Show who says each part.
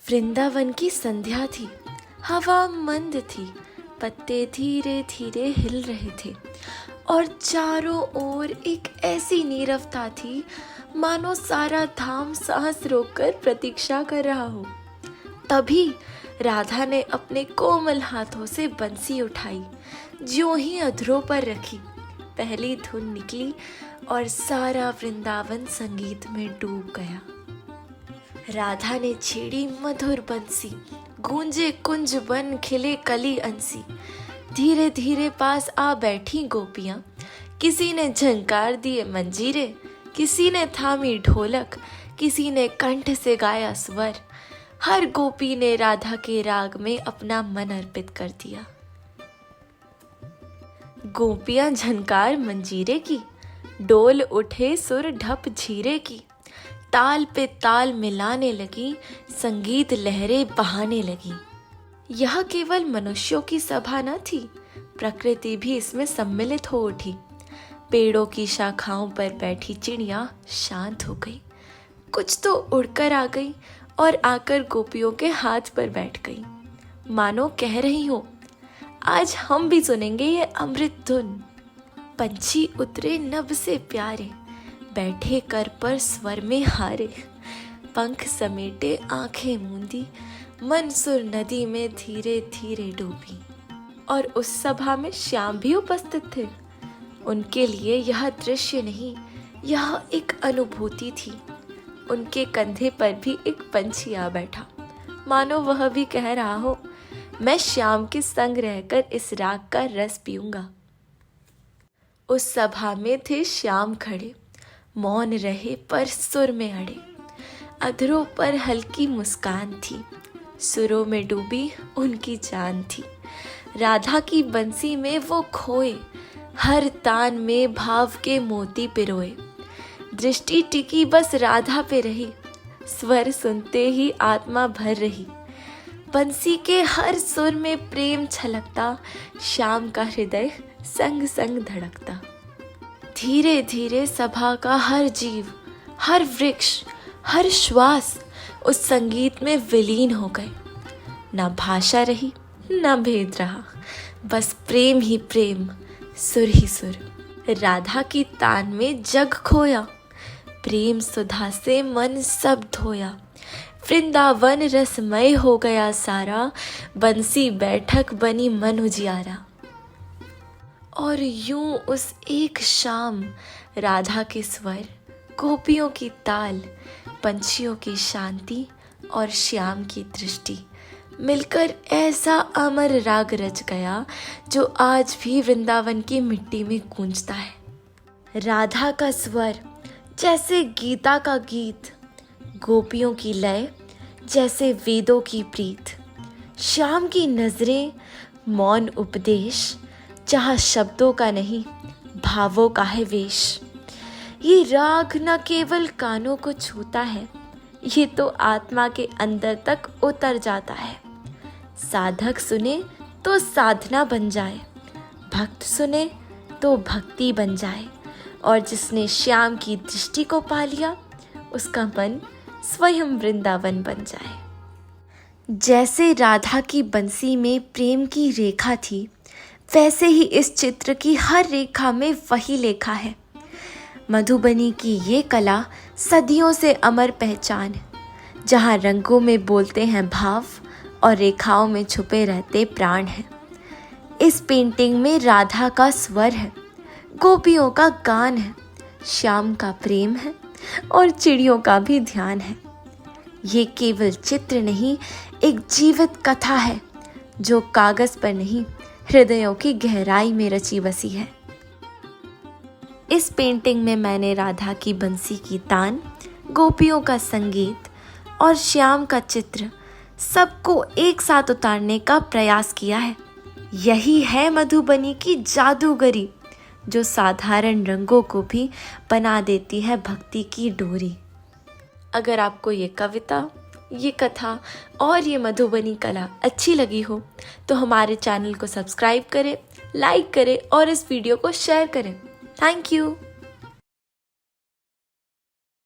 Speaker 1: वृंदावन की संध्या थी, हवा मंद थी, पत्ते धीरे धीरे हिल रहे थे और चारों ओर एक ऐसी नीरवता थी मानो सारा धाम सांस रोककर प्रतीक्षा कर रहा हो। तभी राधा ने अपने कोमल हाथों से बंसी उठाई, ज्यों ही अधरों पर रखी, पहली धुन निकली और सारा वृंदावन संगीत में डूब गया। राधा ने छेड़ी मधुर बंसी, गूंजे कुंज बन खिले कली अंसी। धीरे धीरे पास आ बैठी गोपियां, किसी ने झंकार दिए मंजीरे, किसी ने थामी ढोलक, किसी ने कंठ से गाया स्वर। हर गोपी ने राधा के राग में अपना मन अर्पित कर दिया। गोपियां झनकार मंजीरे की, डोल उठे सुर ढप झीरे की, ताल पे ताल मिलाने लगी, संगीत लहरें बहाने लगी। यह केवल मनुष्यों की सभा न थी, प्रकृति भी इसमें सम्मिलित हो उठी। पेड़ों की शाखाओं पर बैठी चिड़िया शांत हो गई, कुछ तो उड़कर आ गई और आकर गोपियों के हाथ पर बैठ गई, मानो कह रही हो, आज हम भी सुनेंगे ये अमृत धुन। पंछी उतरे नभ से प्यारे, बैठे कर पर स्वर में हारे, पंख समेटे आंखें मूंदी, मन सुर नदी में धीरे धीरे डूबी। और उस सभा में श्याम भी उपस्थित थे। उनके लिए यह दृश्य नहीं, यह एक अनुभूति थी। उनके कंधे पर भी एक पंछी आ बैठा, मानो वह भी कह रहा हो, मैं श्याम के संग रहकर इस राग का रस पीऊंगा। उस सभा में थे श्याम खड़े, मौन रहे पर सुर में अड़े। अधरों पर हल्की मुस्कान थी, सुरों में डूबी उनकी जान थी। राधा की बंसी में वो खोए, हर तान में भाव के मोती पिरोए। दृष्टि टिकी बस राधा पे रही, स्वर सुनते ही आत्मा भर रही। बंसी के हर सुर में प्रेम छलकता, श्याम का हृदय संग संग धड़कता। धीरे धीरे सभा का हर जीव, हर वृक्ष, हर श्वास उस संगीत में विलीन हो गए। ना भाषा रही, ना भेद रहा, बस प्रेम ही प्रेम, सुर ही सुर। राधा की तान में जग खोया, प्रेम सुधा से मन सब धोया। वृंदावन रसमय हो गया सारा, बंसी बैठक बनी मन उजियारा। और यूं उस एक शाम राधा के स्वर, गोपियों की ताल, पंछियों की शांति और श्याम की दृष्टि मिलकर ऐसा अमर राग रच गया जो आज भी वृंदावन की मिट्टी में गूंजता है। राधा का स्वर जैसे गीता का गीत, गोपियों की लय जैसे वेदों की प्रीत, श्याम की नजरें मौन उपदेश, जहाँ शब्दों का नहीं भावों का है वेश। ये राग न केवल कानों को छूता है, ये तो आत्मा के अंदर तक उतर जाता है। साधक सुने तो साधना बन जाए, भक्त सुने तो भक्ति बन जाए, और जिसने श्याम की दृष्टि को पा लिया, उसका मन स्वयं वृंदावन बन जाए। जैसे राधा की बंसी में प्रेम की रेखा थी, वैसे ही इस चित्र की हर रेखा में वही लेखा है। मधुबनी की ये कला सदियों से अमर पहचान, जहाँ रंगों में बोलते हैं भाव और रेखाओं में छुपे रहते प्राण हैं। इस पेंटिंग में राधा का स्वर है, गोपियों का गान है, श्याम का प्रेम है और चिड़ियों का भी ध्यान है। ये केवल चित्र नहीं, एक जीवित कथा है जो कागज पर नहीं, हृदयों की गहराई में रची बसी है। इस पेंटिंग में मैंने राधा की बंसी की तान, गोपियों का संगीत और श्याम का चित्र सबको एक साथ उतारने का प्रयास किया है। यही है मधुबनी की जादूगरी, जो साधारण रंगों को भी बना देती है भक्ति की डोरी। अगर आपको ये कविता, ये कथा और ये मधुबनी कला अच्छी लगी हो तो हमारे चैनल को सब्सक्राइब करें, लाइक करें और इस वीडियो को शेयर करें। Thank you.